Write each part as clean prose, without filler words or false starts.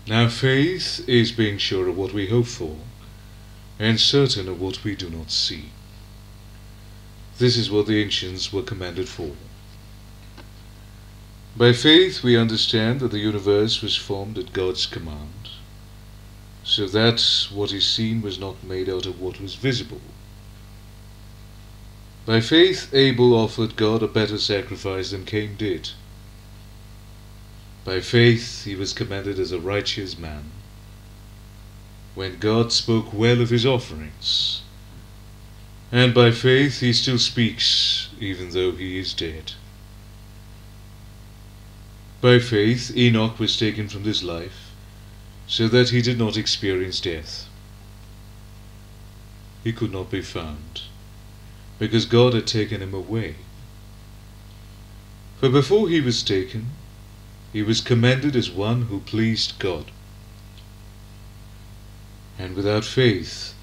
Now faith is being sure of what we hope for, and certain of what we do not see. This is what the ancients were commended for. By faith we understand that the universe was formed at God's command, so that what is seen was not made out of what was visible. By faith Abel offered God a better sacrifice than Cain did. By faith he was commended as a righteous man, when God spoke well of his offerings, and by faith he still speaks even though he is dead. By faith Enoch was taken from this life, so that he did not experience death. He could not be found, because God had taken him away. For before he was taken, he was commended as one who pleased God. And without faith,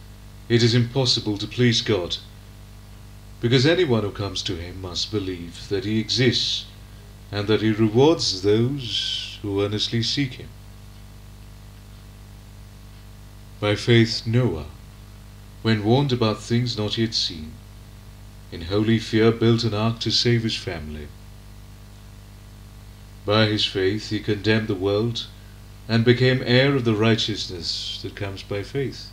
it is impossible to please God, because anyone who comes to him must believe that he exists, and that he rewards those who earnestly seek him. By faith Noah, when warned about things not yet seen, in holy fear built an ark to save his family. By his faith he condemned the world, and became heir of the righteousness that comes by faith.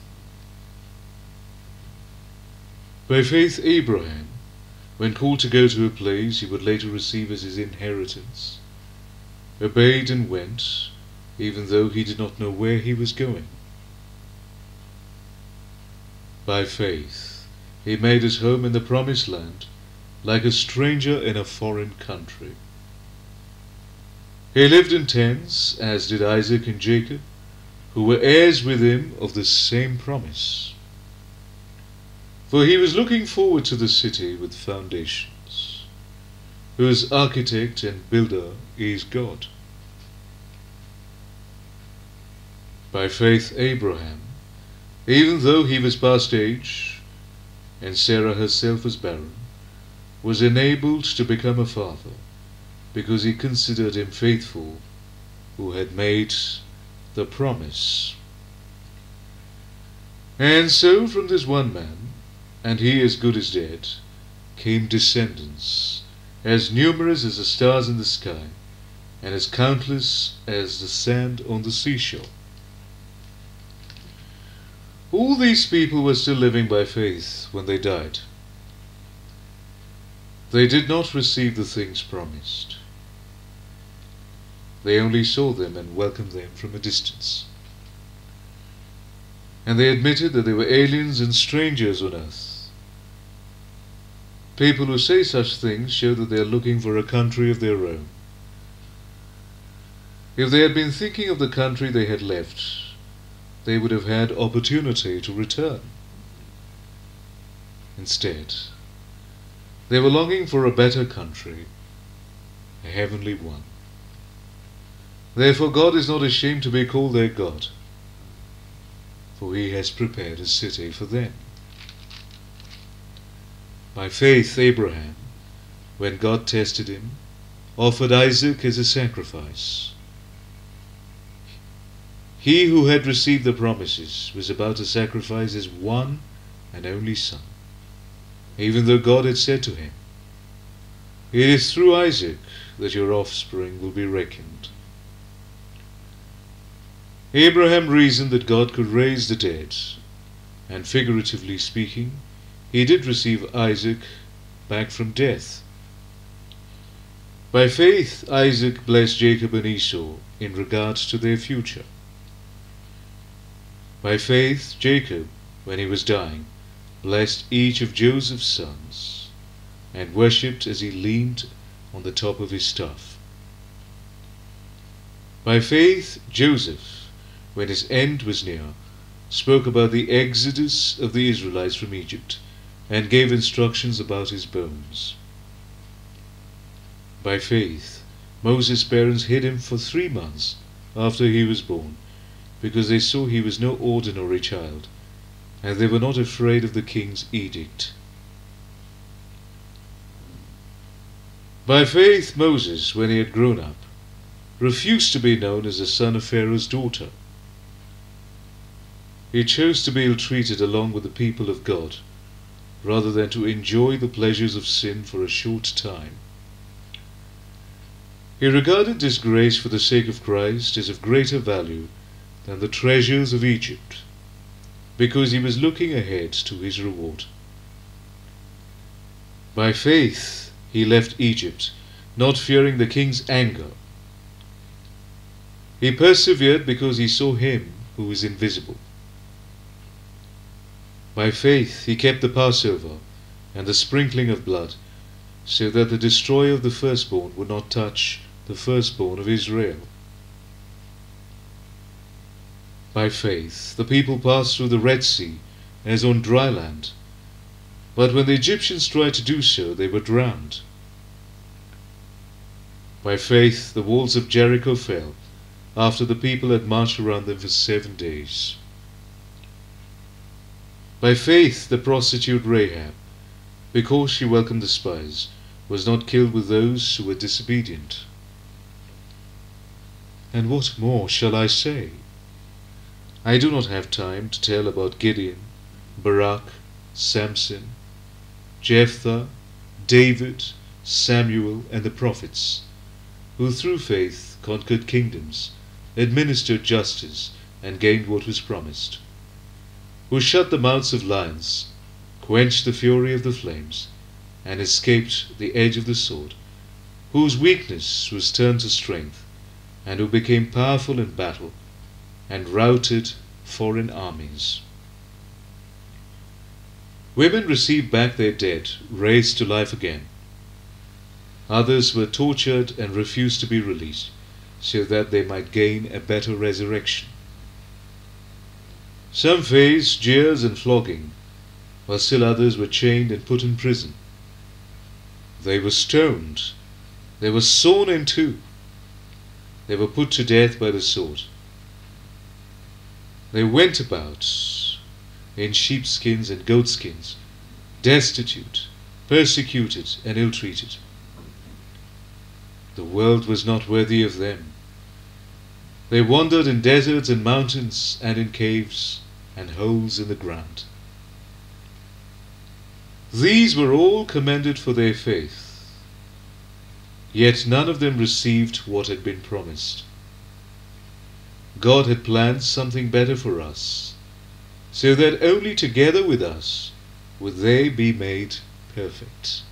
By faith Abraham, when called to go to a place he would later receive as his inheritance, obeyed and went, even though he did not know where he was going. By faith he made his home in the promised land, like a stranger in a foreign country. He lived in tents, as did Isaac and Jacob, who were heirs with him of the same promise. For he was looking forward to the city with foundations, whose architect and builder is God. By faith Abraham, even though he was past age, and Sarah herself was barren, was enabled to become a father, because he considered him faithful who had made the promise. And so from this one man, and he as good as dead, came descendants, as numerous as the stars in the sky, and as countless as the sand on the seashore. All these people were still living by faith when they died. They did not receive the things promised. They only saw them and welcomed them from a distance. And they admitted that they were aliens and strangers on earth. People who say such things show that they are looking for a country of their own. If they had been thinking of the country they had left, they would have had opportunity to return. Instead, they were longing for a better country, a heavenly one. Therefore God is not ashamed to be called their God, for he has prepared a city for them. By faith Abraham, when God tested him, offered Isaac as a sacrifice. He who had received the promises was about to sacrifice his one and only son, even though God had said to him, "It is through Isaac that your offspring will be reckoned." Abraham reasoned that God could raise the dead, and figuratively speaking, he did receive Isaac back from death. By faith Isaac blessed Jacob and Esau in regards to their future. By faith Jacob, when he was dying, blessed each of Joseph's sons, and worshipped as he leaned on the top of his staff. By faith Joseph, when his end was near, spoke about the exodus of the Israelites from Egypt, and gave instructions about his bones. By faith Moses' parents hid him for 3 months after he was born, because they saw he was no ordinary child, and they were not afraid of the king's edict. By faith Moses, when he had grown up, refused to be known as the son of Pharaoh's daughter, He chose to be ill-treated along with the people of God, rather than to enjoy the pleasures of sin for a short time. He regarded disgrace for the sake of Christ as of greater value than the treasures of Egypt, because he was looking ahead to his reward. By faith he left Egypt, not fearing the king's anger. He persevered because he saw him who is invisible. By faith he kept the Passover and the sprinkling of blood, so that the destroyer of the firstborn would not touch the firstborn of Israel. By faith the people passed through the Red Sea as on dry land, but when the Egyptians tried to do so, they were drowned. By faith the walls of Jericho fell, after the people had marched around them for 7 days. By faith the prostitute Rahab, because she welcomed the spies, was not killed with those who were disobedient. And what more shall I say? I do not have time to tell about Gideon, Barak, Samson, Jephthah, David, Samuel, and the prophets, who through faith conquered kingdoms, administered justice, and gained what was promised, who shut the mouths of lions, quenched the fury of the flames, and escaped the edge of the sword, whose weakness was turned to strength, and who became powerful in battle, and routed foreign armies. Women received back their dead, raised to life again. Others were tortured and refused to be released, so that they might gain a better resurrection. Some faced jeers and flogging, while still others were chained and put in prison. They were stoned, they were sawn in two, they were put to death by the sword. They went about in sheepskins and goatskins, destitute, persecuted, and ill-treated. The world was not worthy of them. They wandered in deserts and mountains, and in caves and holes in the ground. These were all commended for their faith, yet none of them received what had been promised. God had planned something better for us, so that only together with us would they be made perfect.